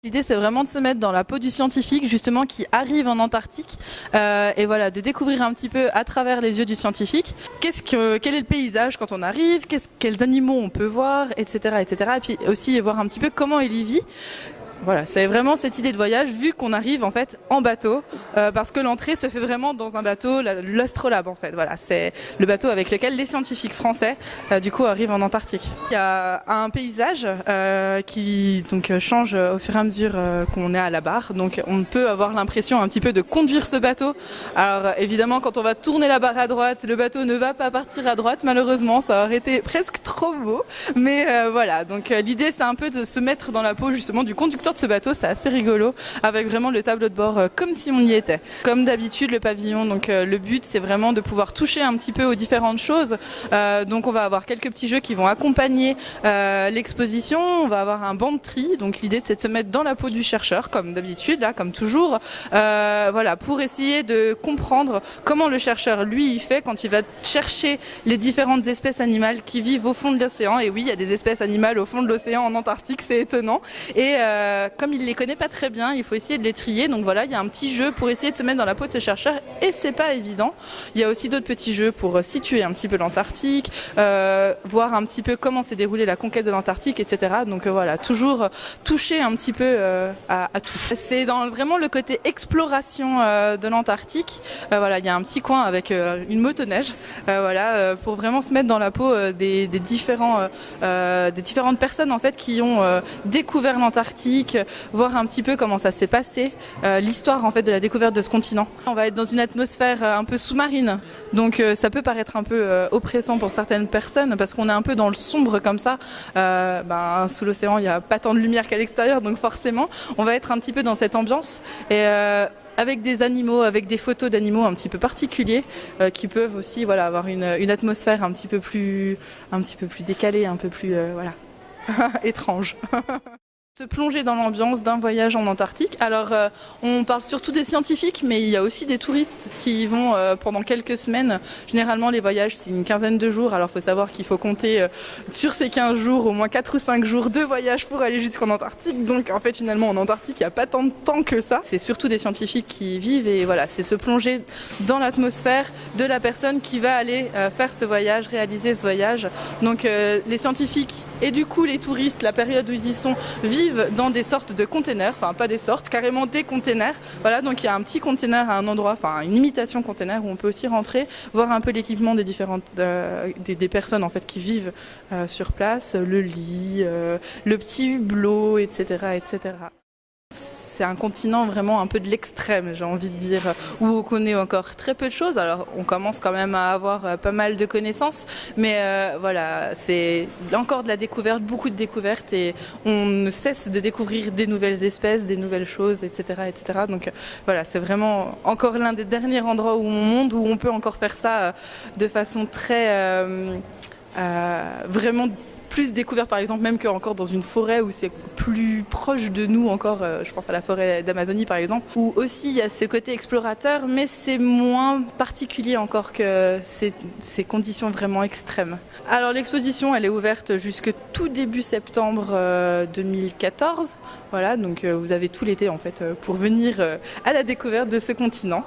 L'idée, c'est vraiment de se mettre dans la peau du scientifique, justement, qui arrive en Antarctique, et voilà, de découvrir un petit peu à travers les yeux du scientifique quel est le paysage quand on arrive, quels animaux on peut voir, etc., etc. Et puis aussi voir un petit peu comment il y vit. Voilà, c'est vraiment cette idée de voyage vu qu'on arrive en fait en bateau, parce que l'entrée se fait vraiment dans un bateau, l'Astrolabe en fait. Voilà, c'est le bateau avec lequel les scientifiques français du coup arrivent en Antarctique. Il y a un paysage qui donc change au fur et à mesure qu'on est à la barre. Donc on peut avoir l'impression un petit peu de conduire ce bateau. Alors évidemment, quand on va tourner la barre à droite, le bateau ne va pas partir à droite. Malheureusement, ça aurait été presque trop beau. Mais voilà, donc l'idée c'est un peu de se mettre dans la peau justement du conducteur de ce bateau, c'est assez rigolo, avec vraiment le tableau de bord comme si on y était. Comme d'habitude, le pavillon, donc le but c'est vraiment de pouvoir toucher un petit peu aux différentes choses. Donc on va avoir quelques petits jeux qui vont accompagner l'exposition, on va avoir un banc de tri, donc l'idée c'est de se mettre dans la peau du chercheur, comme d'habitude, là, comme toujours, voilà, pour essayer de comprendre comment le chercheur, lui, il fait quand il va chercher les différentes espèces animales qui vivent au fond de l'océan. Et oui, il y a des espèces animales au fond de l'océan en Antarctique, c'est étonnant. Et comme il les connaît pas très bien, il faut essayer de les trier. Donc voilà, il y a un petit jeu pour essayer de se mettre dans la peau de ce chercheur et c'est pas évident. Il y a aussi d'autres petits jeux pour situer un petit peu l'Antarctique, voir un petit peu comment s'est déroulée la conquête de l'Antarctique, etc. Donc voilà, toujours toucher un petit peu à tout. C'est dans vraiment le côté exploration de l'Antarctique. Voilà, il y a un petit coin avec une motoneige, voilà, pour vraiment se mettre dans la peau des différentes personnes en fait qui ont découvert l'Antarctique, voir un petit peu comment ça s'est passé, l'histoire en fait de la découverte de ce continent. On va être dans une atmosphère un peu sous-marine, donc ça peut paraître un peu oppressant pour certaines personnes parce qu'on est un peu dans le sombre comme ça. Sous l'océan, il n'y a pas tant de lumière qu'à l'extérieur, donc forcément, on va être un petit peu dans cette ambiance. Et avec des animaux, avec des photos d'animaux un petit peu particuliers qui peuvent aussi voilà, avoir une atmosphère un petit peu plus décalée, un peu plus voilà, étrange. Se plonger dans l'ambiance d'un voyage en Antarctique. Alors on parle surtout des scientifiques, mais il y a aussi des touristes qui y vont pendant quelques semaines. Généralement les voyages c'est une quinzaine de jours, alors il faut savoir qu'il faut compter sur ces 15 jours au moins 4 ou 5 jours de voyage pour aller jusqu'en Antarctique. Donc en fait finalement en Antarctique il n'y a pas tant de temps que ça. C'est surtout des scientifiques qui y vivent et voilà, c'est se plonger dans l'atmosphère de la personne qui va aller faire ce voyage, réaliser ce voyage. Donc les scientifiques et du coup les touristes, la période où ils y sont, vivent dans des sortes de containers, enfin pas des sortes, carrément des containers. Voilà, donc il y a un petit container à un endroit, enfin une imitation container où on peut aussi rentrer, voir un peu l'équipement des différentes des personnes en fait qui vivent sur place, le lit, le petit hublot, etc., etc. C'est un continent vraiment un peu de l'extrême, j'ai envie de dire, où on connaît encore très peu de choses. Alors on commence quand même à avoir pas mal de connaissances, mais voilà, c'est encore de la découverte, beaucoup de découvertes et on ne cesse de découvrir des nouvelles espèces, des nouvelles choses, etc. etc. Donc voilà, c'est vraiment encore l'un des derniers endroits au monde où on peut encore faire ça de façon très vraiment plus découvert par exemple même qu'encore dans une forêt où c'est plus proche de nous encore, je pense à la forêt d'Amazonie par exemple, où aussi il y a ce côté explorateur mais c'est moins particulier encore que ces conditions vraiment extrêmes. Alors l'exposition elle est ouverte jusque tout début septembre 2014, voilà donc vous avez tout l'été en fait pour venir à la découverte de ce continent.